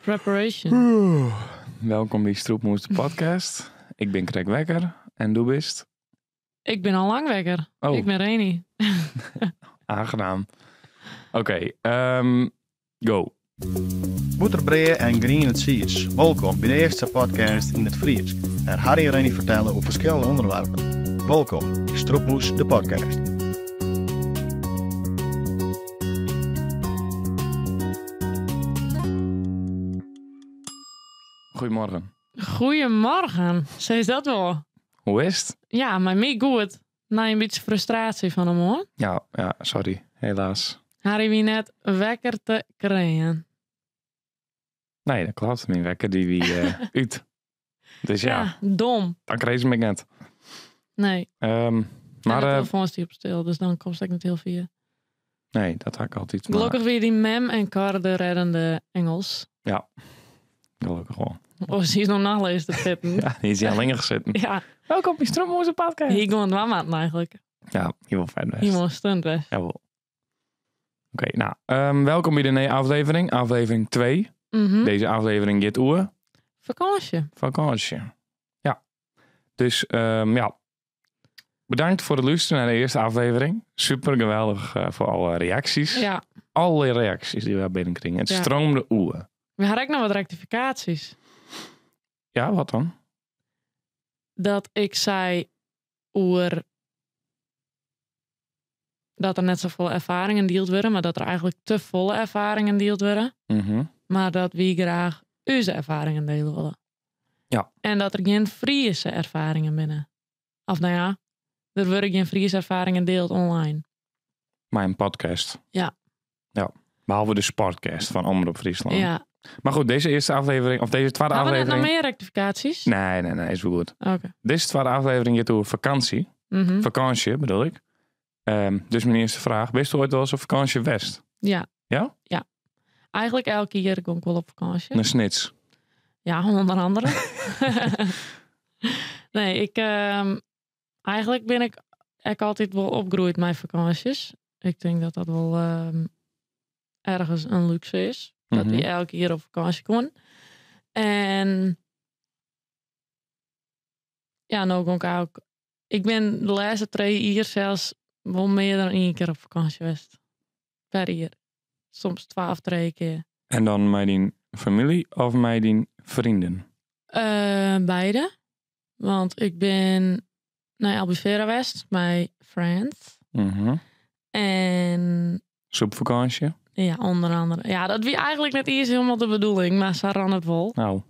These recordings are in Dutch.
Preparation. Welkom bij Stroepmoes de podcast. Ik ben Craig Wekker en du bist? Ik ben al lang wekker. Oh. Ik ben Reni. Aangenaam. Oké, go. Boeterbreien en green het Siers. Welkom bij de eerste podcast in het Fries. Er Harry en Reni vertellen over verschillende onderwerpen. Welkom bij Stroepmoes de podcast. Goedemorgen. Goedemorgen. Zeg dat wel? Hoe is het? Ja, maar mij goed. Na een beetje frustratie van hem hoor. Ja, sorry. Helaas. Harry wie net wekker te krijgen. Nee, dat klopt. Mijn wekker die wie uit. Dus ja, dom. dan kreeg ze me net. Nee. Maar de telefoon is die op stil, dus dan kost ik niet heel veel. nee, dat had ik altijd. Maar Gelukkig weer die mem en Cor de reddende Engels. gelukkig wel. Of zie je nog nalezen te tippen. Ja, die is hier al langer gezeten. Ja, Welkom bij Stroepmoes de podcast. hier gewoon wat maanden eigenlijk. Ja, hier wel fijn best. Hier moet stunt weg. Jawel. Oké, nou, welkom bij de aflevering. Aflevering 2. Mhm. Deze aflevering gaat oer. Vakantie. Vakantie. Ja. Dus bedankt voor het luisteren naar de eerste aflevering. Super geweldig voor alle reacties. Ja, Alle reacties die we binnenkregen. Het Ja. stroomde oer. we hadden ook nog wat rectificaties. Ja, wat dan? Dat ik zei oer dat er net zoveel ervaringen deeld worden, maar dat er eigenlijk te volle ervaringen deeld worden. Mhm. Maar dat we graag onze ervaringen delen willen. Ja. En dat er geen Friese ervaringen binnen. Of nou ja, er worden geen Friese ervaringen deeld online. Mijn podcast. Ja. Ja. Behalve de sportcast van Omroep Friesland. Ja. Maar goed, deze eerste aflevering, of deze tweede Hebben we net nog aflevering. meer rectificaties? Nee, is wel goed. Oké. Deze tweede aflevering gaat over vakantie. Mhm. Vakantie bedoel ik. Dus mijn eerste vraag. Ben je ooit wel eens op vakantie West? Ja. Ja? Ja. Eigenlijk elke keer kom ik wel op vakantie. Een snits. Ja, onder andere. Nee, eigenlijk ben ik altijd wel opgegroeid met vakanties. Ik denk dat dat wel ergens een luxe is. Dat Mhm. we elke keer op vakantie kon. En ja, nou kon ik ook. Ik ben de laatste 3 jaar zelfs wel meer dan 1 keer op vakantie geweest. Per jaar. Soms 12, 3 keer. En dan met die familie of met die vrienden? Beide. Want ik ben naar Albufeira West, mijn friends. Mhm. En Soepvakantie? ja, onder andere. Ja, dat wie eigenlijk net eerst helemaal de bedoeling, maar ze ran het wel. Nou.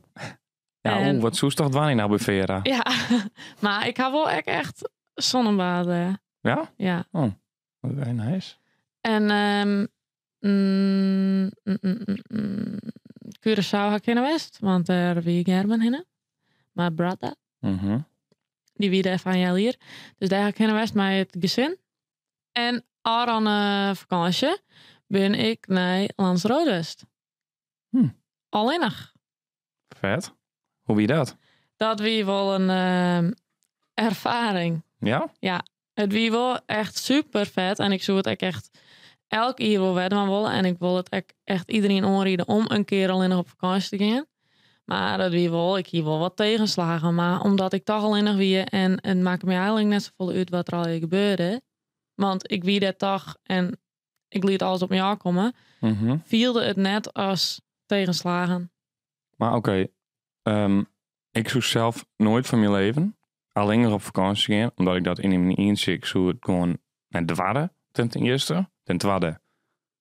Ja, En- wat zoest toch wanneer nou bij Vera? Ja, maar ik heb wel echt zonnebaden. Ja? Ja. Oké, nice. En Curaçao ga ik in West, want daar wie ik Gerben heen. Maar brother, Mhm. die wie daar van jou hier. Dus daar ga ik in West met het gezin. En al aan vakantie ben ik naar Lanzarote. Alleen nog. Vet. Hoe wie dat? Dat wie wel een ervaring. Ja? Het wie wel echt super vet. En ik zou het echt elk jaar wel wedden willen. En ik wil het echt iedereen aanraden om een keer alleen nog op vakantie te gaan. Maar dat wie wel, ik hier wel wat tegenslagen. Maar omdat ik toch alleen nog wie en het maakt me eigenlijk net zoveel uit wat er al gebeurde. Want ik wie dat toch en ik liet alles op me aankomen. Mhm. Vielde het net als tegenslagen. Maar oké. Ik zoek zelf nooit van mijn leven alleen nog op vakantie gaan. Omdat ik dat in mijn inzicht ik zou het gewoon naar de waarde ten eerste. Ten tweede,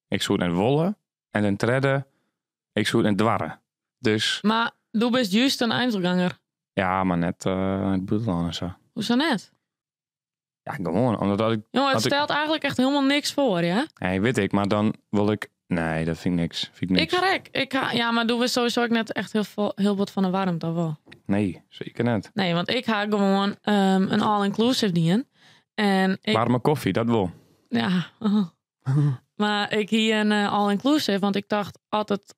ik zou het naar wollen. En ten derde, ik zou het naar dwarren. Dus Maar du bent juist een Einzelganger. ja, maar net het buitenland en zo. Hoezo net? Ja, gewoon. Omdat ik... Jongen, het Had ik- stelt eigenlijk echt helemaal niks voor, ja? Nee, weet ik. Maar dan wil ik... Nee, dat vind ik niks. Ja, maar doen we sowieso ook net echt heel wat van de warmte, of wel? Nee, zeker net. Nee, want ik ga gewoon een all-inclusive dienen. En ik... Warme koffie, dat wel. Ja. Maar ik hier een all-inclusive, want ik dacht altijd...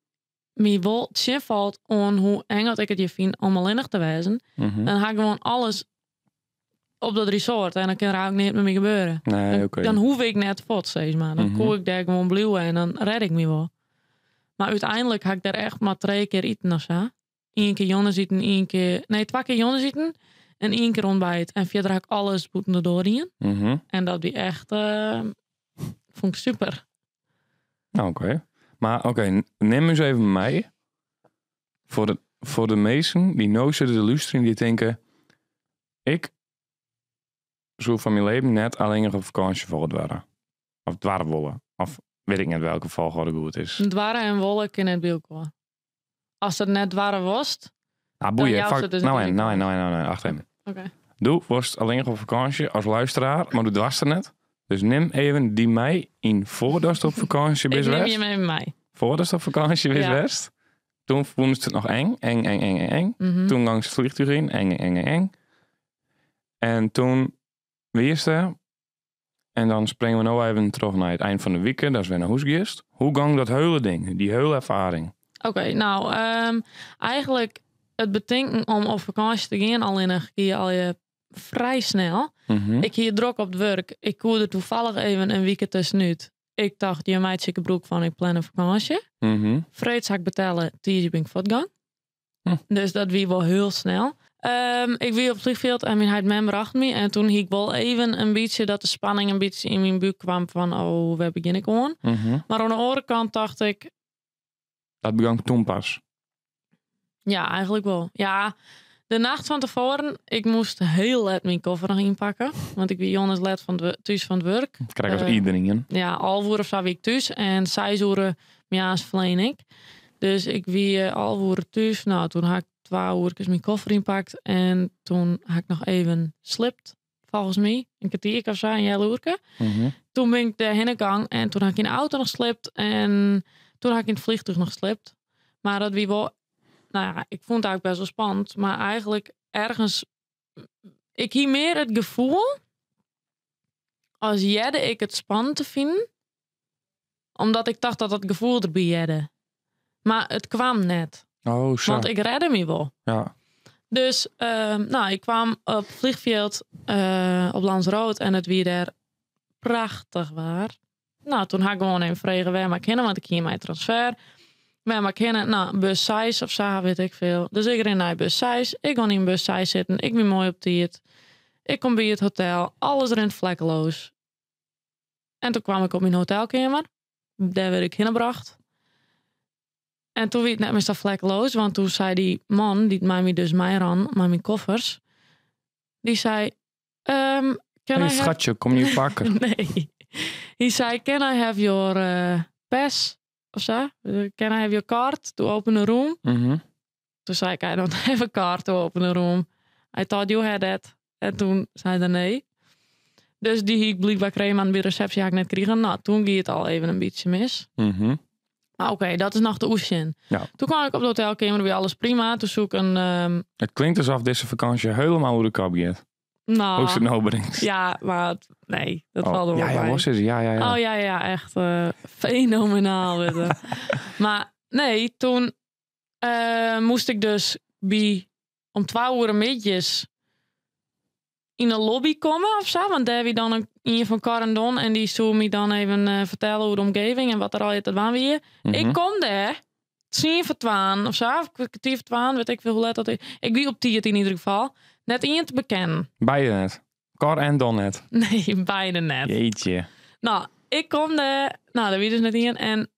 Me wel tje valt aan hoe eng dat ik het je vind om alleenig te wijzen. Mhm. Dan ga ik gewoon alles op dat resort. En dan kan er ook niet met me gebeuren. Nee, oké. Dan hoef ik net voort, steeds maar. Dan Mhm. kon ik daar gewoon blijven en dan red ik me wel. Maar uiteindelijk had ik daar echt maar 3 keer eten of zo. 1 keer jongen zitten, 2 keer jongen zitten en 1 keer ontbijt. En verder had ik alles boeten erdoor in. Mhm. En dat die echt, vond ik super. Nou, oké. Maar oké, neem eens even mee. Voor de meesten die nou zitten te luisteren, die denken... Ik zou van mijn leven net alleen nog op vakantie voor het waren. Of het waren willen. Of weet ik niet welke volgorde goed is. Het waren en wollen in het bielkoor. Als het net waren was. Ah, boeien. jou zit dus Nou, achter hem. Oké. Doe, was alleen nog op vakantie als luisteraar, maar doe dwars er net. Dus neem even die mei in voordat je op vakantie bent Ik neem geweest. je mee met mij. Voordat je op vakantie bent Ja. geweest. Toen vond het nog eng. Mhm. Toen langs het vliegtuig in. Eng. En toen weerste. En dan springen we nou even terug naar het eind van de week. Dat is weer naar Hoesgeest. Hoe gang dat hele ding? Die hele ervaring. Oké, nou, eigenlijk het bedenken om op vakantie te gaan al je vrij snel. Mhm. Ik hier druk op het werk. Ik koerde toevallig even een weekend tussenuit. Ik dacht, je meid zieke broek van ik plan een vakantie. Mhm. Vreed zag ik betalen, die ben ik voortgang. Hm. Dus dat wie wel heel snel. Ik wie op het vliegveld en mijn huid man bracht me. En toen hiek wel even een beetje dat de spanning een beetje in mijn buik kwam van oh, waar begin ik aan? Mhm. Maar aan de andere kant dacht ik, Dat begon toen pas. ja, eigenlijk wel. Ja, de nacht van tevoren, ik moest heel let mijn koffer nog inpakken. Want ik wie Jonas let thuis van het werk. Dat krijg ik als iedereen. Ja, alvoer of zo wie ik thuis. En 6 uur, ja, verleen ik. Dus ik wie alvoer thuis. Nou, toen had ik 2 uur mijn koffer inpakt. En toen had ik nog even slipt, volgens mij. Een kwartier of zo, een hele uurke. Mhm. Toen ben ik daarheen gegaan. En toen had ik in de auto nog geslipt. En toen had ik in het vliegtuig nog geslipt. Maar dat wie wel... Nou ja, ik vond het eigenlijk best wel spannend. Maar eigenlijk ergens... Ik hier meer het gevoel... Als jedde ik het spannend te vinden. Omdat ik dacht dat het gevoel erbij jedde. Maar het kwam net. Oh, zo. Want ik redde me wel. Ja. Dus nou, ik kwam op het vliegveld op Lanzarote. En het weer daar prachtig waar. Nou, toen had ik gewoon even vregen waar maar kennen. Want ik hier mijn transfer... Wij maar kennen, nou, bus 6 of zo, weet ik veel. Dus ik ren naar bus 6. Ik ga in bus 6 zitten. Ik ben mooi op tijd. Ik kom bij het hotel. Alles rent vlekkeloos. En toen kwam ik op mijn hotelkamer. Daar werd ik hingebracht. En toen werd het net meestal vlekkeloos. Want toen zei die man, die mij dus mij ran, maar mijn koffers. Die zei... Can Hey, I schatje, kom je pakken? Nee. Hij zei, can I have your pass? Of zo. Can I have your card to open a room? Mhm. Toen zei ik, I don't have a card to open a room. I thought you had that. En toen zei hij nee. Dus die ik blijkbaar kreeg aan de receptie had ik net kregen. Nou, toen ging het al even een beetje mis. Mhm. Maar oké, dat is nog de oesje. Ja. Toen kwam ik op de hotelkamer, weer alles prima. Toen zoek ik een... Het klinkt alsof deze vakantie helemaal hoe de kap gaat. Hoe is het nou brengt? Ja, maar nee, dat valt er wel ja, bij. was het? Ja. Oh ja, echt fenomenaal. Weet je. Maar nee, toen moest ik dus om 12 uur middags in de lobby komen of zo. Want daar heb je dan een van Carendon en die zou me dan even vertellen hoe de omgeving en wat er al je te doen weer. Mhm. Ik kom daar 10 voor 12 of zo, of kwartier voor 12, weet ik veel hoe laat dat is. Ik wie op 10 in ieder geval. Net iemand te bekennen. Beide net. Cor en Don net. Nee, beide net. Jeetje. Nou, ik kom daar. Nou, daar wie dus net in. En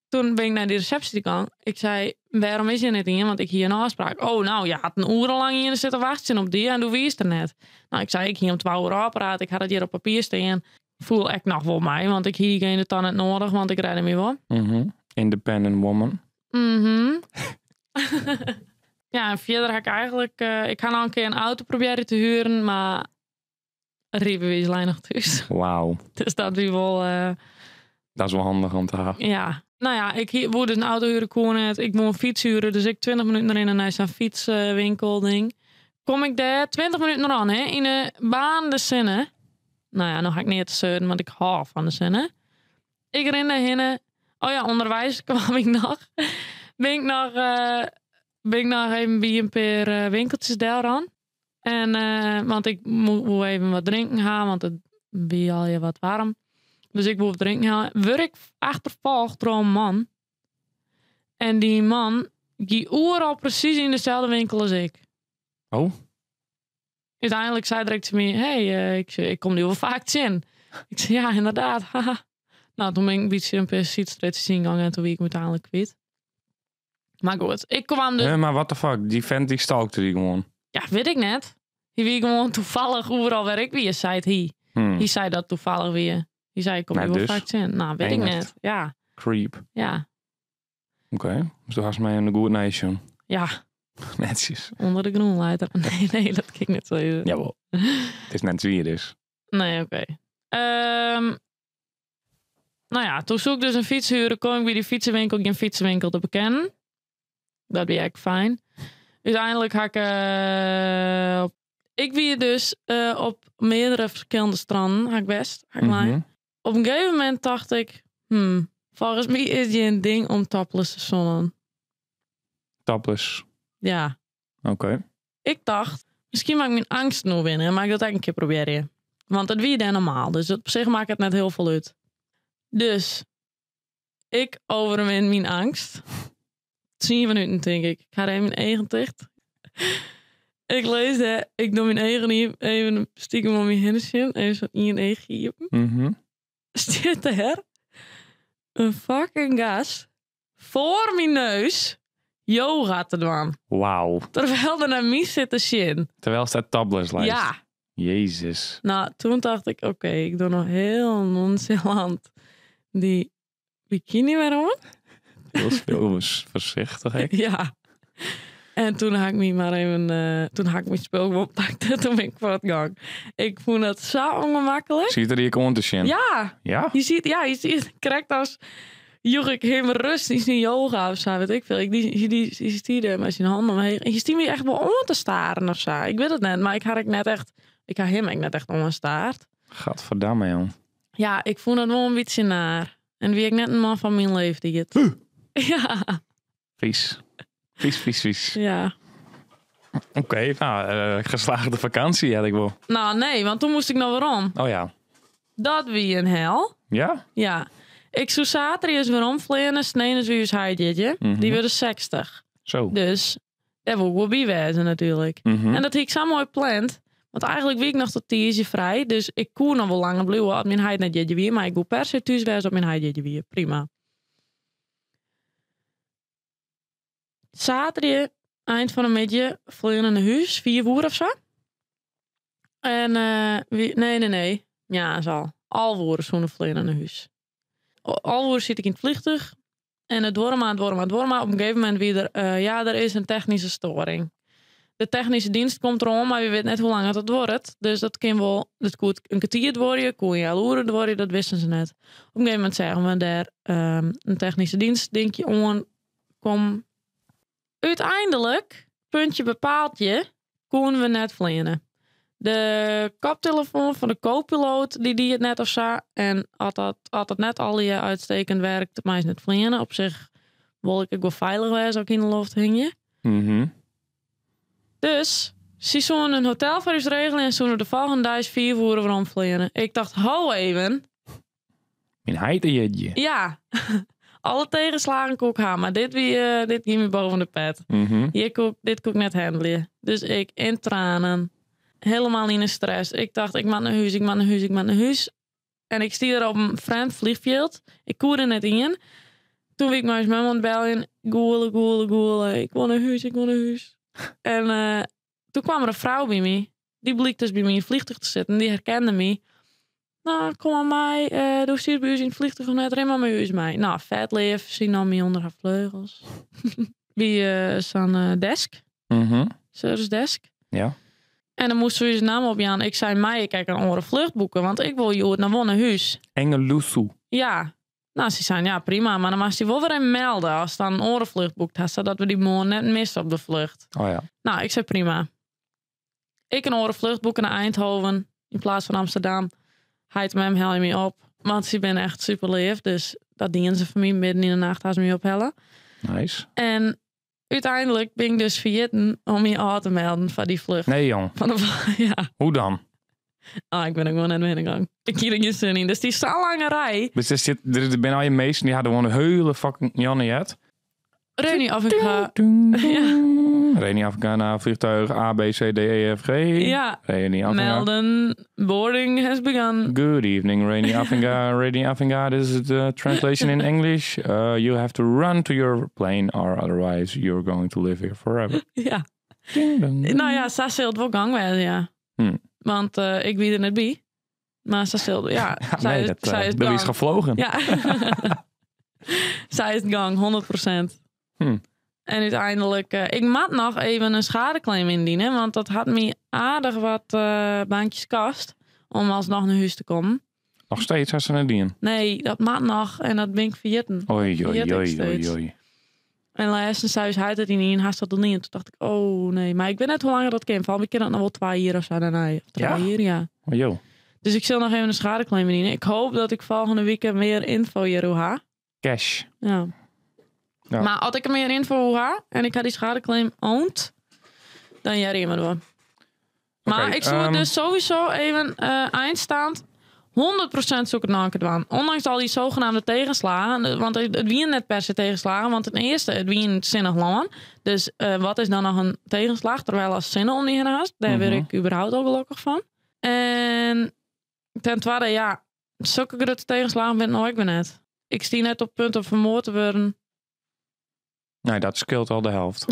toen ben ik naar de receptie gegaan. Ik zei, waarom is je net in? Want ik hier een afspraak. Oh, nou, je had een uur lang hier zitten wachten op die. En toen wie is er net? Nou, ik zei, ik hier om 12 uur apparaat. Ik had het hier op papier staan. Voel ik nog wel mij. Want ik hier geen dan net nodig. Want ik rijd me wel. Mhm. Independent woman. Mhm. Ja, en verder heb ik eigenlijk... ik ga nog een keer een auto proberen te huren. Maar... Riepen we alleen nog thuis. Wauw. Dus dat wie wel... Dat is wel handig om te hebben. Ja, nou ja, ik wilde een auto huren, kon het. Ik moet een fiets huren, dus ik 20 minuten erin en hij is een fietswinkel ding. Kom ik daar 20 minuten eraan, hè, in de baan de zinnen. Nou ja, nog ga ik niet te zeuren, want ik hou van de zinnen. Ik ren daarheen. Oh ja, onderwijs kwam ik nog. Ben ik nog even bij een paar winkeltjes daar aan. En, want ik moet even wat drinken gaan, want het wie al je wat warm. Dus ik moet drinken halen. Word ik achtervolgd door een man. En die man, die overal precies in dezelfde winkel als ik. Oh? Uiteindelijk zei direct te me, ik kom nu wel vaak in. Ik zei, ja, inderdaad. Haha. Nou, toen ben ik een beetje een pesticide ingegaan en toen wie ik me uiteindelijk kwijt. Maar goed, ik kwam dus... Maar what the fuck, die vent die stalkte die gewoon. Ja, weet ik net. Die wie gewoon toevallig overal waar ik weer zei het hier. Die zei dat toevallig weer. Die zei, ik kom nu wel dus. vaak in. Nou, weet ik net. Ja. Creep. Ja. Oké. Dus toen was mij een good nation. Ja. Netjes. Onder de groenleider. Nee, dat ging niet zo. Jawel. Het is net wie het is. Nee, oké. Nou ja, toen zoek ik dus een fiets huren. Kom ik bij die fietsenwinkel, geen fietsenwinkel te bekennen. Dat ben echt fijn. Uiteindelijk ga ik... ik wie dus op meerdere verschillende stranden. Ga ik best. Ga ik maar. Op een gegeven moment dacht ik... volgens mij is die een ding om topless te zonnen. Topless. Ja. Oké. Ik dacht, misschien mag ik mijn angst nog winnen. En mag ik dat eigenlijk een keer proberen. Want het wie dan normaal. Dus op zich maakt het net heel veel uit. Dus ik overwin mijn angst. 10 minuten denk ik. Ik ga even mijn eigen dicht. Ik lees het. Ik doe mijn eigen even stiekem om mijn hindertje. Even zo in je eigen. Zit er een fucking gas voor mijn neus yoga te doen. Wauw. Terwijl er naar mij zit te zien. Terwijl staat topless lijst. Ja. Jezus. Nou, toen dacht ik, oké, ik doe nog heel nonchalant die bikini weer om. Heel veel voorzichtig, hè? Ja. En toen had ik me maar even... toen had ik mijn spul oppakte. Toen ben ik voor het gang. Ik vond het zo ongemakkelijk. Ziet er die gewoon te zien? Ja. Ja? Je ziet correct als... Joh, ik helemaal rust. Die is niet yoga of zo, weet ik veel. Je ziet er met zijn handen omheen. En je ziet me echt wel om te staren of zo. Ik weet het net, maar ik had hem net echt om een staart. Gadverdamme, joh. Ja, ik vond het wel een beetje naar. En wie ik net een man van mijn leven die het. Ja. Vies. Vies. Ja. Oké, nou, geslaagde vakantie had ik wel. Nou, nee, want toen moest ik nog weer om. Oh ja. Dat wie een hel. Ja? Ja. Ik zou zaterdag eens weer omvliegen. Sneen is weer eens heidje. Die worden 60. Zo. Dus daar wil ik wel bij wezen natuurlijk. En dat heb ik zo mooi gepland. Want eigenlijk wie ik nog tot 10 vrij. Dus ik kon nog wel langer blijven op mijn heid net jeetje weer. Maar ik wil per se thuis wezen op mijn heid jeetje weer. Prima. Zaterdag, eind van de middag, vliegen naar huis. 4 uur of zo. En nee. Ja, zo. Al uur zo'n vliegen naar huis. Al uur zit ik in het vliegtuig. En het door maar. Op een gegeven moment weer er is een technische storing. De technische dienst komt erom, maar we weten net hoe lang het wordt. Dus dat kan wel, dat kon een kwartier worden, kon je al uren worden, dat wisten ze net. Op een gegeven moment zeggen we daar een technische dienst, denk je on, kom. Uiteindelijk, puntje bepaaltje, konden we net vliegen. De koptelefoon van de co-piloot, die het net of zo. En had dat net al je uitstekend werkt, maar is net vliegen. Op zich wil ik wel veilig wezen, ook in de lucht hing je. Dus, ze zouden een hotel voor ons regelen en zouden de volgende dag 4 uur rond vliegen. Ik dacht, ho even. Mijn heide jeetje. Ja, alle tegenslagen kon ik gaan, maar dit ging me boven de pet. Dit kon ik net handelen. Dus ik in tranen. Helemaal in de stress. Ik dacht, ik moet naar huis. En ik stier er op een vreemd vliegveld. Ik koer er net in. Toen ik maar eens met mijn bellen. Goelen. Ik wil naar huis. En toen kwam er een vrouw bij me. Die bleek dus bij me in het vliegtuig te zitten. Die herkende me. Nou, kom aan mij. Doe je bij u in het vliegtuig of net? Ren maar met u is mij. Nou, vet leef. Zie nou me onder haar vleugels. Bij zo'n desk. Service desk. Ja. En dan moesten we zijn naam op Jan. Ik zei mij, ik kijk een andere vlucht boeken, want ik wil je naar Wonnehuis. Engelusu. Ja. Nou, ze zei ja prima, maar dan was hij wel weer in melden als dan een andere vlucht boekt had, zodat we die morgen net missen op de vlucht. Oh ja. Nou, ik zei prima. Ik een andere vlucht boeken naar Eindhoven in plaats van Amsterdam. Hij met hem hel je me op, want ze ben echt super lief, dus dat dienen ze voor mij midden in de nacht als ze me ophellen. Nice. En uiteindelijk ben ik dus vergeten om je aan te melden van die vlucht. Nee, jong. Ja. Hoe dan? Ik ben ook gewoon net binnengegaan. Ik hier je zin in. Dus die is zo'n lange rij. Dus er ben al je meesten die hadden gewoon een hele fucking Janne uit. Reni Afrika. Reni Afrika naar vliegtuig A, B, C, D, E, F, G. Ja. Reni Afrika. Melden, boarding has begun. Good evening, Reni Afrika. Reni Afrika, this is the translation in English. You have to run to your plane or otherwise you're going to live here forever. Ja. Ding, dong. Nou ja, ze zult wel gang werden, ja. Want ik wie er net bij. Maar ze zult, ja. Nee, zij is dat is gevlogen. Ja. Zij is gang, 100%. En uiteindelijk, ik moet nog even een schadeclaim indienen. Want dat had me aardig wat baantjes kost. Om alsnog naar huis te komen. Nog steeds als ze naar dien. Nee, dat moet nog. En dat ben ik vergeten. Oei. En laatst zei hij dat hij niet in haast dat niet. En toen dacht ik, oh nee. Maar ik weet net hoe lang dat kan. Van ik ken dat nog wel 2 jaar of zo daarna. Of 3 jaar, ja. Oh, joh. Dus ik zal nog even een schadeclaim indienen. Ik hoop dat ik volgende week meer info hier heb. Cash. Ja. Maar als ik er meer info heb en ik had die schadeclaim owned, dan jij je maar door. Maar ik zou dus sowieso even eindstaand 100% zoeken naar het doen. Ondanks al die zogenaamde tegenslagen. Want het wie net per se tegenslagen. Want ten eerste, het wie een zinnig land. Dus wat is dan nog een tegenslag? Terwijl als zinnen om die heen haast. Daar ben ik überhaupt al gelukkig van. En ten tweede, ja, zulke grote tegenslagen ben ik ben net. Ik zie net op punt om vermoord te worden. Nee, dat scheelt al de helft.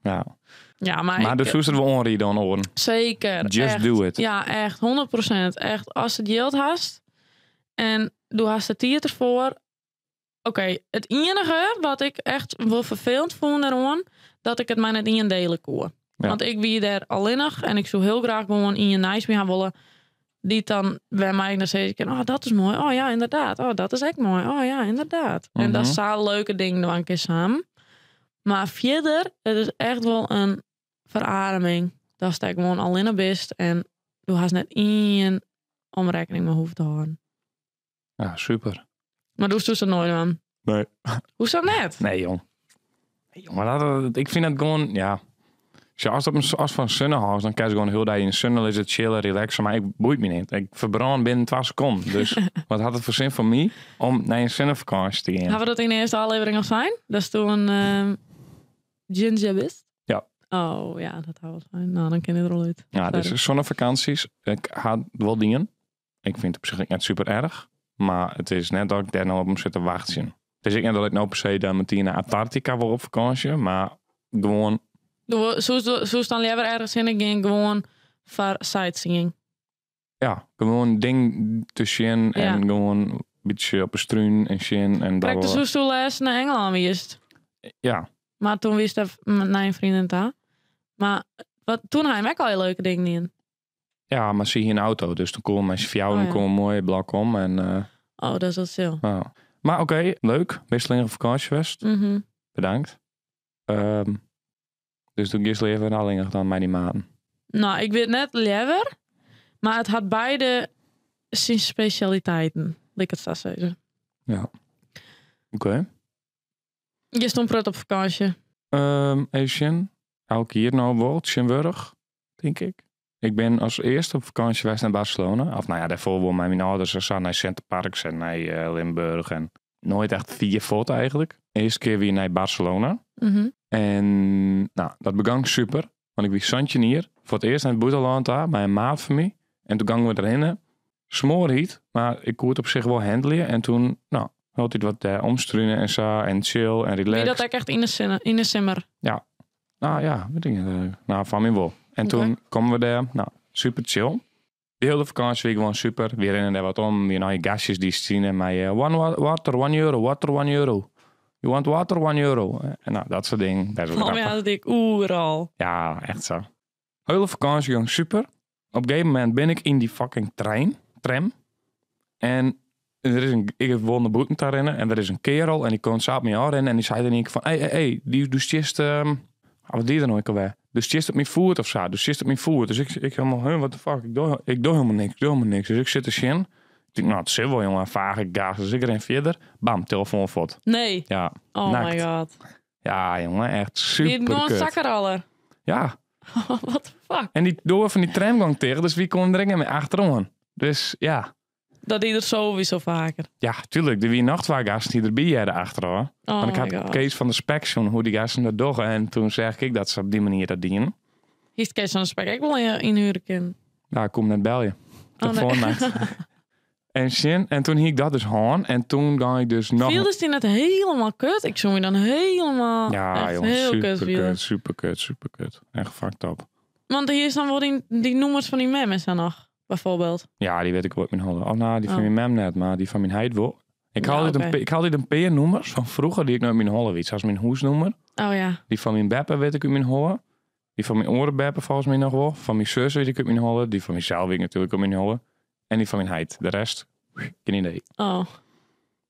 Ja. Ja, maar dus hoe zitten we onrie dan oren? Zeker. Just echt. do it. Ja, echt. 100%. Echt, als het geld hast en doe hast het hier ervoor. Oké, het enige wat ik echt wel vervelend vond erom, dat ik het mij net in delen kon. Ja. Want ik wie daar alleenig en ik zou heel graag gewoon in je nice mee willen. Die dan bij mij dan zeggen, oh dat is mooi. Oh ja, inderdaad. Oh, dat is echt mooi. Oh ja, inderdaad. En dat is zo'n leuke ding dan een keer samen. Maar verder, het is echt wel een verademing. Dat sta ik gewoon alleen naar best. En je hast net één omrekening meer hoeft te houden. Ja, super. Maar doe ze nooit aan? Nee. Hoezo net? Nee, jong. Maar ik vind het gewoon, ja. Als het op een van Sunnehuis, dan kan je gewoon heel dag in Sunne is het chillen, relaxen. Maar ik boeit me niet. Ik verbrand binnen 2 seconden. Dus wat had het voor zin voor mij om naar een Sunne-vakantie te gaan? Hebben we dat in de eerste aflevering al zijn? Dat is toen gingerbist? Ja. Oh ja, dat houdt wel fijn. Nou, dan ken je er al uit. Ja, dus zonnevakanties. Ik had wel dingen. Ik vind het op zich niet super erg. Maar het is net dat ik daar nou op moet zitten wachten. Het is niet dat ik nou per se daar meteen naar Antarctica wil op vakantie. Maar gewoon... Zo dan liever ergens in en gewoon voor sightseeing. Ja, gewoon ding te zien en gewoon een beetje op een struin en zien. En kijk, dus hoe les naar Engeland wist. Ja. Maar toen wist hij naar een vriendin daar. Maar toen had hij ook al een leuke dingen in. Ja, maar zie je een auto, dus dan komen mensen voor jou en komen mooi blok om. En, oh, dat is wel zo. Maar oké, leuk. Wisseling op vakantie geweest. Bedankt. Dus toen gisteren even een Allingen dan bij die maanden. Nou, ik weet net liever, maar het had beide zijn specialiteiten. Laat ik het zo zeggen. Ja. Oké. Je stond pret op vakantie. Even elke hier nou wel, Tjenburg, denk ik. Ik ben als eerste op vakantie geweest naar Barcelona. Of nou ja, daarvoor wel mijn ouders zijn naar Centerparks en naar Limburg. En nooit echt 4 voet eigenlijk. Eerste keer weer naar Barcelona. En nou, dat begon super. Want ik was Santje hier. Voor het eerst naar het buitenland daar, bij een maat van mij. En toen gingen we erin. Smoorhiet, maar ik kon het op zich wel handelen. En toen, nou, had hij wat omstruinen en zo. En chill en relax. Wie dat echt in de simmer? Ja. Nou ja, weet ik niet. Nou, van mij wel. En toen komen we daar. Nou, super chill. De hele vakantie weer gewoon super. Weer in en daar wat om. Weer naar je gastjes die zien. En mij, water, €1. Water, €1. You want water, €1. En nou, dat soort dingen. Dat is oh ja, dat ik oeral. Ja, echt zo. Hele vakantie ging super. Op een gegeven moment ben ik in die fucking tram. En er is ik heb wel een boeten daarin. En er is een kerel. En die kon samen met jou rennen. En die zei dan niet van, hey, die doet just... wat die er nou alweer? Dus just op mijn voet of zo. Dus just op mijn voet. Dus ik helemaal, what the fuck? Ik doe helemaal niks. Dus ik zit er zin. Ik denk, nou, het is wel, jongen, vage gas. Dus ik ren verder. Bam, telefoon vod. Nee. Ja. Oh nakt. my god. Ja, jongen, echt super Die gewoon zakkeraller. Ja. What the fuck? En die door van die tramgang tegen. Dus wie kon dringen met achterom. Dus ja. Dat die er sowieso vaker. Ja, tuurlijk. Er waren nog 2 gasten die erbij hadden achteraf. Oh Want ik had my god. Kees van de Spectrum, hoe die gasten dat doen. En toen zeg ik dat ze op die manier dat dienen. Hier is Kees van de Spek. Ik wil je inhuren kunnen. Nou, ik kom net bel je. Nee. En toen hiek ik dat dus aan. En toen ga ik dus nog... Viel dus die net helemaal kut? Ik zou me dan helemaal Ja, echt jongen, heel kut super vielen. kut, super kut, super kut. Echt fucked up. Want hier is dan wel die noemers van die memes dan nog, bijvoorbeeld. Ja, die weet ik wel uit mijn handen. Oh, nou, die van Oh. mijn mem net, maar die van mijn heid wel. Ik Ja, haal oké. ik haal dit een paar nummers van vroeger die ik nooit mijn hollen weet. Zoals mijn hoesnummer. Oh ja. Die van mijn beppen weet ik uit mijn hollen. Die van mijn orenbeppen volgens mij nog wel. Van mijn zus weet ik uit mijn hollen. Die van mezelf weet ik natuurlijk uit mijn hollen. En die van mijn heid. De rest, geen idee. Oh.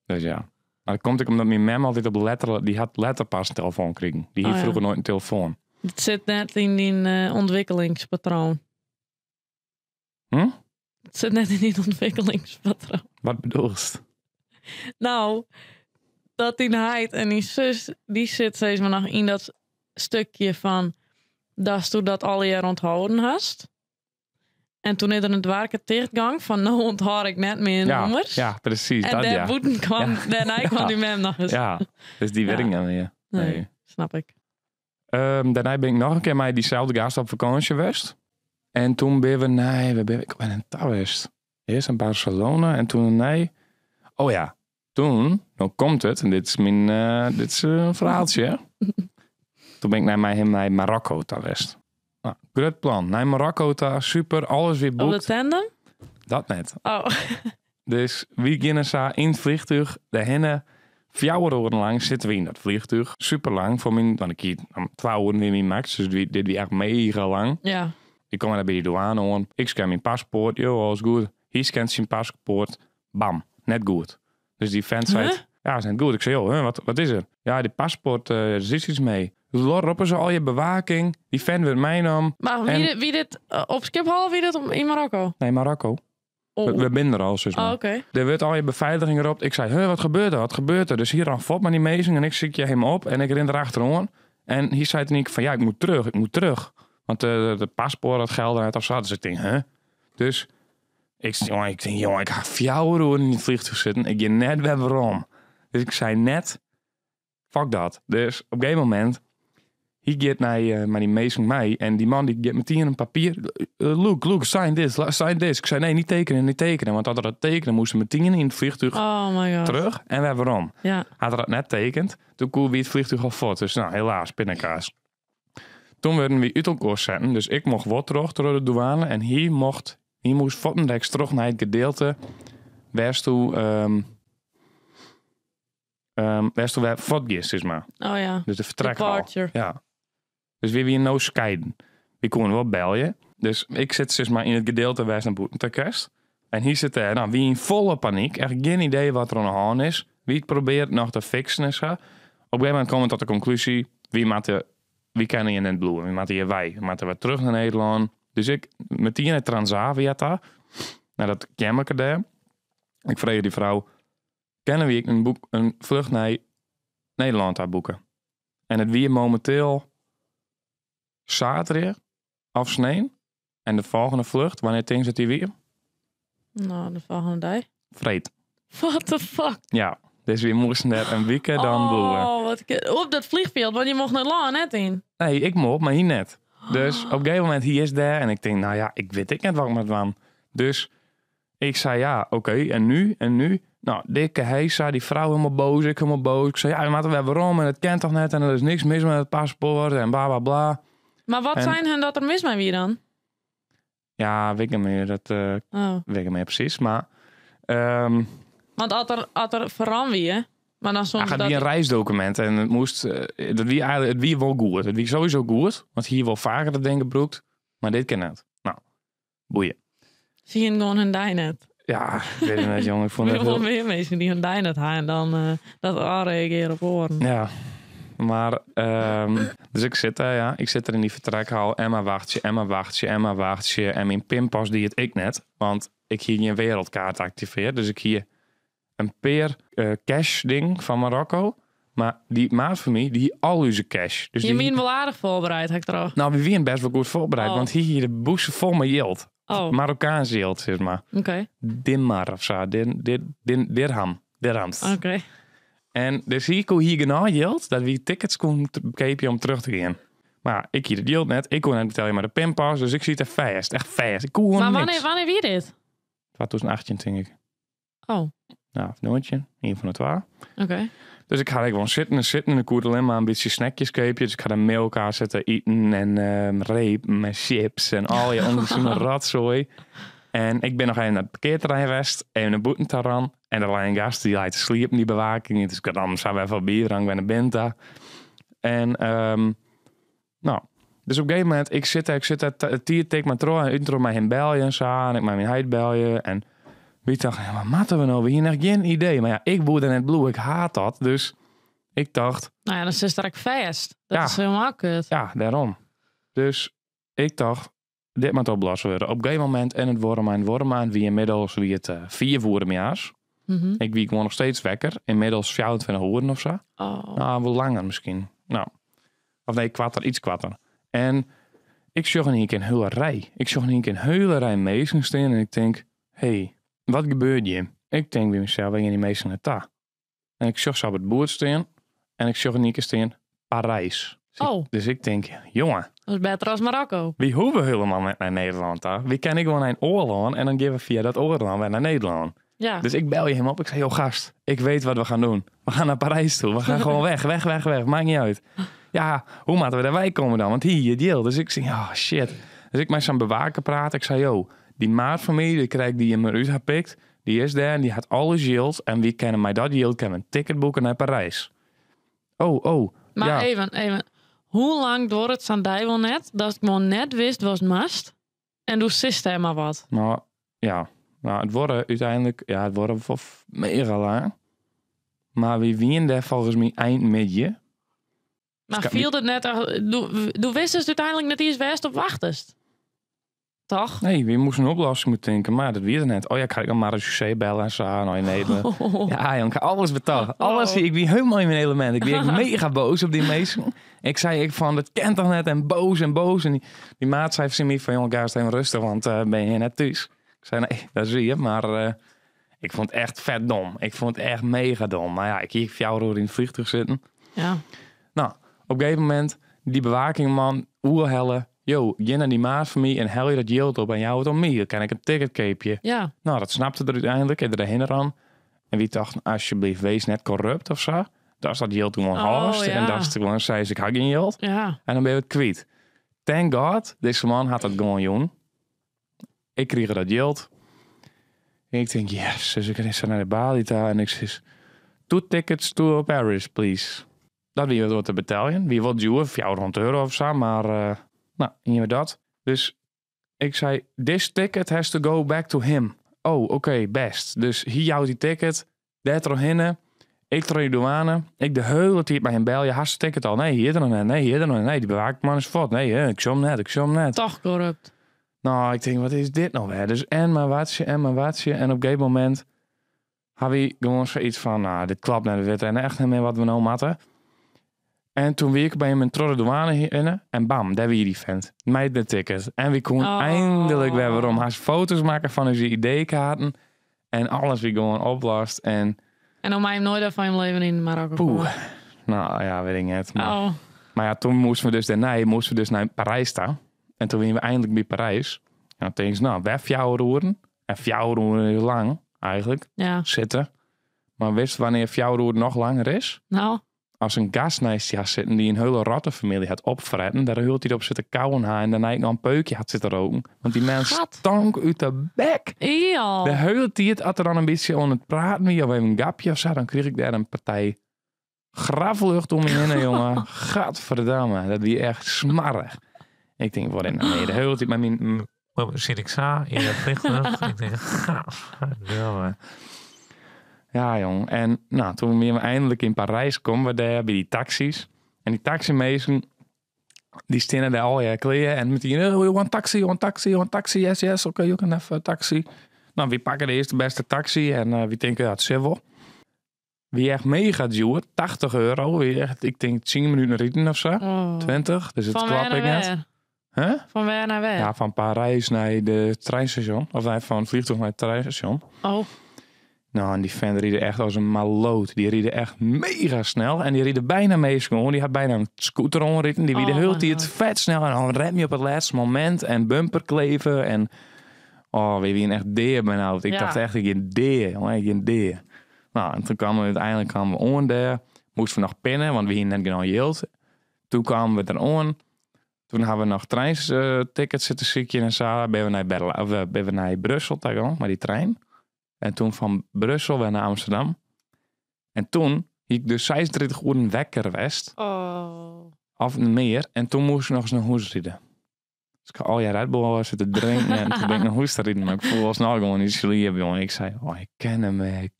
Dus ja. Maar dat komt ook omdat mijn mem altijd op letter... Die had letterpas een telefoon kregen. Die had Oh, ja. vroeger nooit een telefoon. Het zit net in die ontwikkelingspatroon. Hm? Het zit net in die ontwikkelingspatroon. Wat bedoel je? Nou, dat die heid en die zus, die zit steeds maar nog in dat stukje van dat je dat al jaar onthouden hast. En toen is er een dwarke dichtgang van nou onthoud ik net meer Ja, nummers. ja, precies. En dat, ja. daarboeten kwam, Ja. daarna kwam die mem nog eens. Ja, dus die weet ik Ja. niet meer. Nee, snap ik. Daarna ben ik nog een keer met diezelfde gast op vakantie geweest. En toen ben we, ik ben in geweest. Eerst in Barcelona en toen, oh ja, toen, nou komt het, en dit is een verhaaltje. Hè? Toen ben ik naar Marokko geweest. Nou, goed plan. Naar Marokko, super, alles weer Op de boekt. tandem? Dat net. Oh, Dus wie gingen in het vliegtuig, de henne, 4 uur lang zitten we in dat vliegtuig. Super lang, voor mijn, want ik hier 2 uur weer mijn max, dus dit was echt mega lang. ja. Ik kom naar bij de douane aan. Ik scan mijn paspoort. Jo, alles goed. Hij scant zijn paspoort. Bam. Net goed. Dus die vent zei... Huh? Ja, is net goed. Ik zei, joh, wat is er? Ja, die paspoort, er is iets mee. Dus roepen ze al je bewaking. Die vent werd mij nam. Maar En- wie dit op Schiphol, wie dit in Marokko? Nee, Marokko. Oh, We zijn er al, dus oh maar. oké. Er werd al je beveiliging erop. Ik zei, wat gebeurt er? Wat gebeurt er? Dus hier aan valt maar die meezing. En ik zie je hem op. En ik ren erachteraan. En hier zei toen ik van, ja, ik moet terug. Want de paspoort had geld uit of zo. Dus ik denk, Dus ik denk, ik ga 4 uur in het vliegtuig zitten. Ik je net weer waarom. Dus ik zei net, fuck dat. Dus op een gegeven moment, hij gaat naar die meezing mij. En die man die geeft meteen een papier. Look, sign this. Ik zei, nee, niet tekenen. Want als dat tekenen, moesten we meteen in het vliegtuig Oh my god. terug. En we waarom. Ja. Had er dat net tekend, toen konden we het vliegtuig al voort. Dus nou, helaas, pindakaas. Toen werden we uit elkaar zetten. Dus ik mocht wat terug door de douane. En hij moest voetendeks terug naar het gedeelte. Waar we voortgist, is maar. Oh ja. Dus de vertrekhal. Departure. Ja. Dus we weer no scheiden. We konden wel bellen. Dus ik zit zeg maar in het gedeelte waar ze naar boeten te kerst. En hier zit er, nou, wie in volle paniek. Echt geen idee wat er aan de hand is. Wie het probeert nog te fixen is. Op een gegeven moment komen we tot de conclusie. Wie kennen je net bloeien? Wie moeten je wij? We moeten weer terug naar Nederland. Dus ik meteen naar Transavia daar. Naar dat kamerke daar. Ik vraag die vrouw. Kennen we een vlucht naar Nederland daar boeken? En het weer momenteel zaterdag afsneden. En de volgende vlucht, wanneer denk je dat die weer? Nou, de volgende dag. Vreed. What the fuck? Ja, dus we moesten net een week dan bloeien. Oh, op dat vliegveld, want je mocht net lang net in. Nee, ik mocht, maar hier net. Dus op een gegeven moment, hier is daar. En ik denk, nou ja, ik weet net wat ik met van. Dus ik zei, ja, oké, en nu? Nou, dikke heisa, die vrouw helemaal boos, ik helemaal boos. Ik zei, ja, maar waarom? En het kent toch net? En er is niks mis met het paspoort en bla, bla, bla. Maar wat En- zijn hen dat er mis mee wie dan? Ja, weet ik niet meer, Oh. weet ik niet meer precies, maar... Want als er veranderd wie, hè? Maar dan soms Hij gaat dat... weer een reisdocument en het moest, het wie wel goed. Het wie sowieso goed, want hier wel vaker dat ding gebroekt, maar dit kan net. Nou, boeien. Zie je gewoon hun die net. Ja, ik weet het niet, jongen. Ik vond Er het zijn wel heel... meer mensen die hun die net hebben en dan dat aanreageren op oren. Ja, maar, dus ik zit daar, ja. Ik zit er in die vertrekhal. Emma wacht je. En mijn pinpas die het ik net, want ik hier een wereldkaart activeer. Dus ik hier een peer cash ding van Marokko. Maar die maat van mij, die al onze cash. Dus Je die, bent wel aardig voorbereid, heb ik trouwens. nou, we zijn best wel goed voorbereid. Oh. Want hier de boezen vol met yield. Oh, Marokkaans geld, zeg maar. oké. Dimmar of zo. Dirhams. Oké. En dus hier kon hier genoeg geld dat we tickets kon kopen om terug te gaan. Maar ja, ik hier het geld net. Ik kon net betalen maar de pinpas, dus ik zie het vast. Echt vast. Ik kon gewoon Maar niks. wanneer wie dit? 2018 denk ik. Oh, Nou, of nooitje. Een van de twee. oké. Dus ik ga gewoon zitten en ik kon alleen maar een beetje snackjes kopen. Dus ik ga dan met elkaar zitten eten en reep met chips en al je onderzoeken rotzooi. En ik ben nog even naar het parkeerterrein geweest, even naar Boetenterran. En er lag een gast die lijkt te sliepen in die bewaking. Dus ik had dan zo even bier drank bij de Benta. En nou, dus op een gegeven moment, ik zit het tik maar trouw en intro mij in belje en zo. En ik maar mijn heid belje. En wie dacht, ja, wat matten we nou? We hier nog geen idee. Maar ja, ik woede net bloe, ik haat dat. Dus ik dacht, Nou ja, dan zit er ook vast. Dat Ja. is helemaal kut. ja, daarom. Dus ik dacht, dit moet oplossen worden. Op een gegeven moment in het Wormen, wie inmiddels wie het 4 voorjaars. Mhm. Ik wie gewoon nog steeds wekker. Inmiddels 24 uur of zo. Oh. Nou, wel langer misschien. Nou, of nee, iets kwatter. En ik zag in een hele rij. Ik zag in een hele rij meesten staan en ik denk, hey, wat gebeurt hier? Ik denk bij mezelf, waar gaan die meesten naartoe? En ik zag ze op het boord staan en ik zag in een keer staan, Parijs. Dus ik denk, jongen, Dat is beter als Marokko. wie hoeven helemaal net naar Nederland daar? Wie kan ik gewoon naar een oorlog en dan geven we via dat oorlog weer naar Nederland? Ja. Dus ik bel je hem op. Ik zei, joh gast, ik weet wat we gaan doen. We gaan naar Parijs toe. We gaan gewoon weg. Maakt niet uit. Ja, hoe moeten we daarbij komen dan? Want hier, je deal. Dus ik zei, oh shit. Dus ik met zo'n bewaker praten. Ik zei, joh, die maat van mij, die krijg die je me uit hebt pikt. Die is daar en die had alle yields. En wie kennen mij dat yield? Kan een ticket boeken naar Parijs. Oh. Maar ja. even. Hoe lang door het Sandij wel net dat ik gewoon net wist was mast? En doe systeem maar wat. Nou, ja. Nou, het worden uiteindelijk... Ja, het worden mega lang. Maar wie wien daar volgens mij eind midje. Maar Ska- viel het net... Doe wist dus uiteindelijk net iets west op wachtest. Toch? Nee, we moesten een oplossing moeten denken. Maar dat weet het net. Oh ja, ik ga dan maar een succes bellen en zo. Nou, in Nederland. Ja, jongen, ik ga alles betalen. Alles zie ik wie helemaal in mijn element. Ik ben mega boos op die meesten. Ik zei van, dat kent toch net en boos. En die maat zei van mij van, jongen, ga eens even rustig, want ben je net thuis. Ik zei, nee, dat zie je. Maar ik vond het echt vet dom. Ik vond het echt mega dom. Maar ja, ik hier 4 uur in het vliegtuig zitten. Ja. Nou, op een gegeven moment, die bewakingman, oerhellen. Yo, je naar die maat van mij en hel je dat geld op en jou het om mij. Dan kan ik een ticket kopen. Ja. Nou, dat snapte er uiteindelijk. En erheen aan. En wie dacht, alsjeblieft, wees net corrupt of zo. Dat is dat geld toen gewoon halst. ja. En dat is gewoon, zei ze, ik had geen geld. Ja. En dan ben je het kwijt. Thank God, deze man had dat gewoon jong. Ik kreeg dat geld. En ik denk, yes. Dus ik ga naar de balie daar en ik zeg, 2 tickets to Paris, please. Dat wie wat te betalen. Wie wat duur, €400 of zo. Maar, nou, hier dat. Dus ik zei, this ticket has to go back to him. Oh, oké, best. Dus hier houdt die ticket. Daar terug ik terug de douane. Ik de hele tijd bij hem bel. Je hast het ticket al. Nee, hier er nog net. Nee, hier er nog net. Nee, die bewaakman is fort. Nee, ik zie hem net. Toch corrupt. Nou, ik denk, wat is dit nou weer? Dus en maar watje. En op een gegeven moment had we gewoon zoiets van, nou, dit klopt net. We weten echt niet meer wat we nou matten. En toen weer ik bij hem in de douane in en bam, daar weer die vent. Mij de ticket. En we konden eindelijk weer waarom haar foto's maken van onze ID-kaarten. En alles weer gewoon oplost. En En om mij hem nooit van hem leven in Marokko. poeh. Nou ja, weet ik niet. Oh. Maar ja, toen moesten we dus naar Parijs staan. En toen waren we eindelijk bij Parijs. En dan denk ik, nou, we 4 uur. En 4 uur is lang, eigenlijk, Ja. zitten. Maar wist wanneer 4 uur nog langer is? Nou. Als een gast naast je had zitten die een hele rattenfamilie had opfretten, daar hield hij op zitten kauwen en daarna nog een peukje had zitten roken. Want die mens Gat. stank uit de bek. Ja. De hele tijd had er dan een beetje aan het praten wie of even een gapje of zo, dan kreeg ik daar een partij graflucht om me heen, jongen. Gadverdamme, dat die echt smarrig. Ik denk, wat in nee, de hele tijd met mijn... Zit ik zo in het vliegtuig? Ik denk, gadverdamme. Ja, jong. En nou, toen we eindelijk in Parijs komen, we daar bij die taxis. En die taximezen, die staan daar al je kleren. En met die, oh, you want taxi, yes, okay, you can have a taxi. Nou, we pakken de eerste beste taxi en we denken, ja, het is wel. Wie echt mega duur, €80. Wie echt, ik denk 10 minuten rijden of zo. Oh. 20, dus het Van klap waar ik naar net. waar? Huh? Van waar naar waar? Ja, van Parijs naar de treinstation. Of nee, van het vliegtuig naar het treinstation. Oh, Nou, en die fan rieden echt als een maloot. Die rieden echt mega snel. En die rieden bijna mee gewoon. Die had bijna een scooter omritten. Die rieden Oh, heel mijn het vet snel. En dan rem je op het laatste moment. En bumperkleven. En oh, weet je, een echt deer benauwd. Ik Ja. dacht echt, ik een deer, jongen. Ik een deer. Nou, en toen kwamen we uiteindelijk on daar. Moesten we nog pinnen, want we hier net genoeg yield. Toen kwamen we er on. Toen hadden we nog treinstickets zitten ziekje en zo. Ben we naar Brussel gegaan, met die trein. En toen van Brussel weer naar Amsterdam. En toen ik dus 36 uur wekker west. oh. Of meer. En toen moest ik nog eens naar huis rijden. Dus ik had Red Bull zitten drinken. En toen ben ik naar huis te rijden. Maar ik voelde alsnog gewoon iets sliep, jongen. Ik zei, oh, ik ken hem.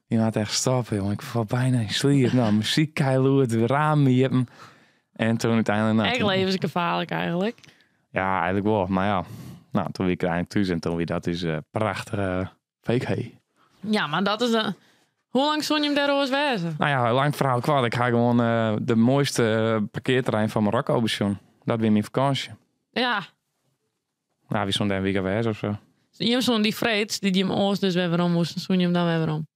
Die gaat echt stoppen, jongen. Ik val bijna in sliep. Nou, muziek het raam je. En toen uiteindelijk... Nou, Echt toen- levensgevaarlijk eigenlijk. Ja, eigenlijk wel. Maar ja. Nou, toen weer ik eindelijk thuis. En toen weer dat is prachtige fake hey. Ja, maar dat is de... Hoe lang stond je hem daar eens wezen? Nou ja, lang verhaal kwad. Ik ga gewoon de mooiste parkeerterrein van Marokko bezoeken. Dat weer mijn vakantie. Ja. Nou, wie stond daar een week geweest of zo. Je stond die vreeds die hem oors dus weer om moesten. Stond je hem dan weer om.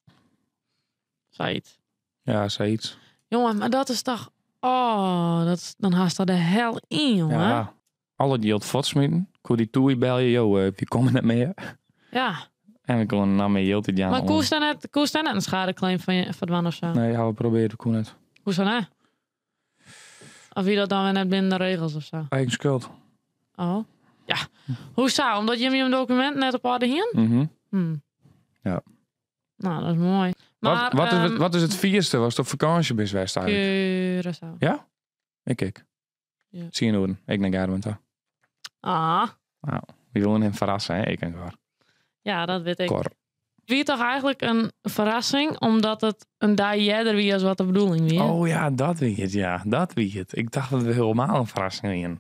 Zoiets. Ja, zoiets. Jongen, maar dat is toch... Oh, dan haast dat de hel in, jongen. Ja. Alle die had fotsmieten. Kon die toei bellen. Yo, wie komen net meer? Ja. En we konden dan mee heel dit jaar. Maar koest dan net een schadeclaim van je verdwan of zo? Nee, ja, we proberen het net. Hoe dan hè? Of wie dat dan weer net binnen de regels of zo? Eigen schuld. Oh. Ja. Hoe zou? Omdat je een document net op hadden hier? Ja. Nou, dat is mooi. Maar, Wat is het vierste? Was het op vakantie best West eigenlijk? Curaçao. Ja? Ik. Ja. Zie je Noorden. Ik naar Garmenta. Ah. We willen hem verrassen, hè? Ik en Cor. Ja, dat weet ik. Cor. Wie toch eigenlijk een verrassing, omdat het een dag eerder wie als wat de bedoeling wie. Oh ja, dat wie het. Ja, dat wie het. Ik dacht dat we helemaal een verrassing in.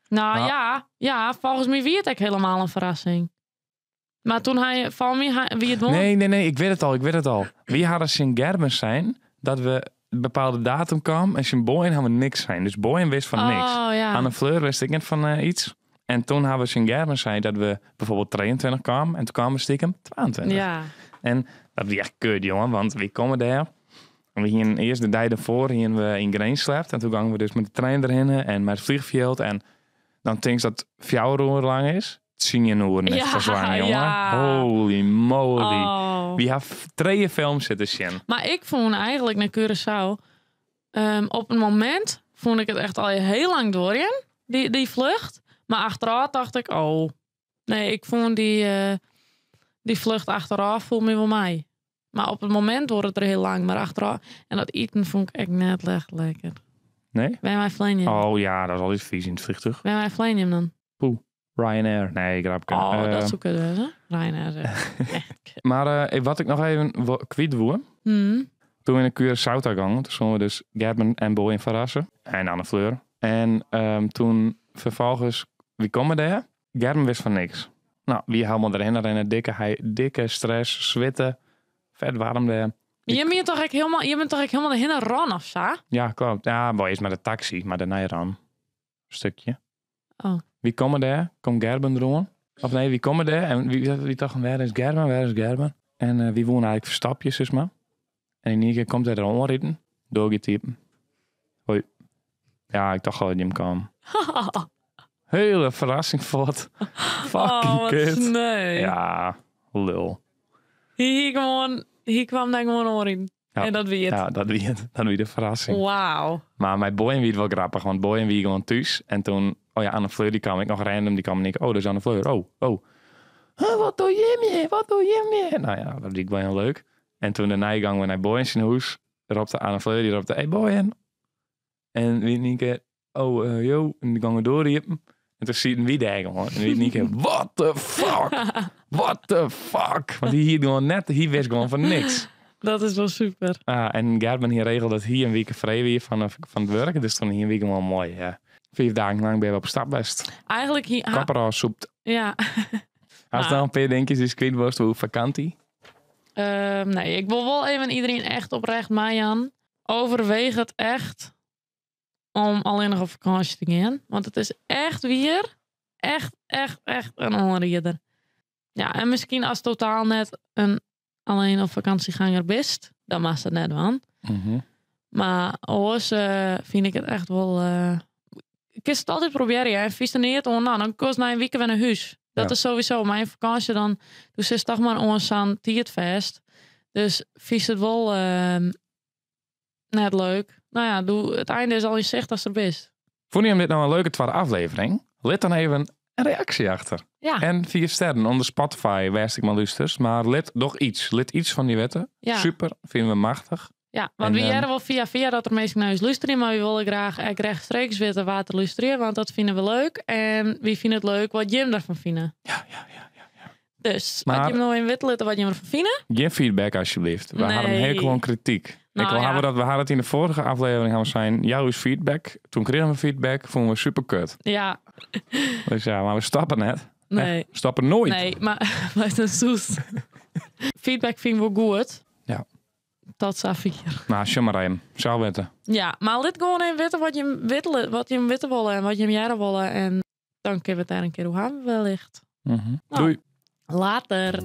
Nou Nou. ja, volgens mij wie het ook helemaal een verrassing. Maar toen wie het won? Nee, ik weet het al. Wie hadden Sint Gerbens zijn dat we een bepaalde datum kwam en Sint Boyen hadden we niks zijn. Dus Boyen wist van niks. Oh ja. Anne Fleur wist ik net van iets. En toen hadden we Sint Gerbens zijn dat we bijvoorbeeld 23 kwamen en toen kwamen we stiekem 22. Ja. En dat was echt kut, jongen, want we komen daar. En we gingen eerst de dag ervoor we in Greenslept. En toen gingen we dus met de trein erheen en met het vliegveld. En dan denk je dat 4 uur lang is. 10 uur net Ja, verzwangen, jongen. ja. Holy moly. Oh. We hebben 3 films zitten zien. Maar ik vond eigenlijk naar Curaçao... op een moment vond ik het echt al heel lang doorheen, die vlucht. Maar achteraf dacht ik, oh... Nee, ik vond die vlucht achteraf voelde me wel mij. Maar op het moment wordt het er heel lang. Maar achteraf... En dat eten vond ik echt net echt lekker. Nee? Ben wij Flanium? Oh ja, dat is al iets vies in het vliegtuig. Ben wij Flanium dan? Ryanair. Nee, grapje. Oh, dat zoeken we dus, hè? Ryanair zeg. Maar wat ik nog even kwijt wil. Toen we in de Curaçao gegaan, toen stonden we dus Gerben en Boyen verrassen. En Anne Fleur. En toen vervolgens, wie komen daar? Gerben wist van niks. Nou, wie helemaal erin? Erin dikke stress, zwitten, vet warm daar. Je bent toch echt helemaal de hinne ran of zo? Ja, klopt. Ja, wel eens met de taxi, maar daarna ran. Stukje. Oh. Wie komen daar? Komt Gerben erom? Of nee, wie komen daar? En wie dacht, waar is Gerben? En wie wonen eigenlijk verstapjes, zeg maar. En in één keer komt hij er onritten. Doorgetypen. Hoi. Ja, ik dacht al dat je hem kwam. Hele verrassing voor het. Fucking wat kut. sneu. Ja, lul. Hier kwam dan gewoon orin. Ja. En dat weer. Ja, dat wie de verrassing. Wauw. Maar mijn Boyen wie het wel grappig, want Boyen wie gewoon thuis. En toen, oh ja, Anne Fleur die kwam ik nog random, die kwam en ik, oh, dat is Anne Fleur. Oh. Huh, wat doe je meer? Nou ja, dat liep wel heel leuk. En toen daarna gingen we naar Boyen zijn huis. Ropte Anne Fleur, die ropte, hey Boyen. En wie een keer, oh, yo. En die gingen doorriepen. En toen zie je wie daar gewoon. En wie een keer, what the fuck? What the fuck? Want hier wist gewoon van niks. Dat is wel super. En Gerben hier regelde dat hier een week vrij weer van het werk. Dus toen hier een week wel mooi. Ja. 4 dagen lang ben je op stap best. Eigenlijk hier... Kapperhaal soept. Ja. Als dan een paar dingetjes is kwijt was, hoe vakantie? Nee, ik wil wel even iedereen echt oprecht, Marjan. Overweeg het echt om alleen nog op vakantie te gaan. Want het is echt weer echt een onrieder. Ja, en misschien als totaal net een alleen op vakantieganger bist, dan mag het net van. Mhm. Maar oors vind ik het echt wel... Ik kan het altijd proberen, ja. En vies er niet om, nou, dan kost na een week weer naar huis. Dat is sowieso mijn vakantie. Dan doe ze toch maar ons aan Tietfest. Dus vies het wel net leuk. Nou ja, het einde is al in zicht als er best. Vond je hem dit nou een leuke tweede aflevering? Let dan even een reactie achter. Ja. En 4 sterren onder Spotify, wijst ik maar lusters. Maar let nog iets. Let iets van die wetten. Ja. Super, vinden we machtig. Ja, want En, we jaren wel via dat er mensen naar huis luisteren. Maar we willen graag rechtstreeks weten waar te luisteren. Want dat vinden we leuk. En wie vindt het leuk wat Jim daarvan vindt. Ja. Dus, Maar- als je hem nou in weten wat Jim ervan vindt. Geen feedback alsjeblieft. We hadden Nee. heel gewoon kritiek. Nou, ik wil ja. hebben dat we hadden het in de vorige aflevering gaan zijn. Jouw is feedback. Toen kregen we feedback. Vonden we super kut. Ja, Dus ja, maar we stappen net. nee. Echt, we stappen nooit. Nee, maar wat een soes. Feedback vinden we goed. Ja. Tot Safir. Nou, Shamaraim. Zou weten. Ja, maar laat gewoon even weten wat je hem weten willen en wat je hem jaren willen. En dan kunnen we het daar een keer hoe gaan wellicht. Mhm. Nou. Doei. Later.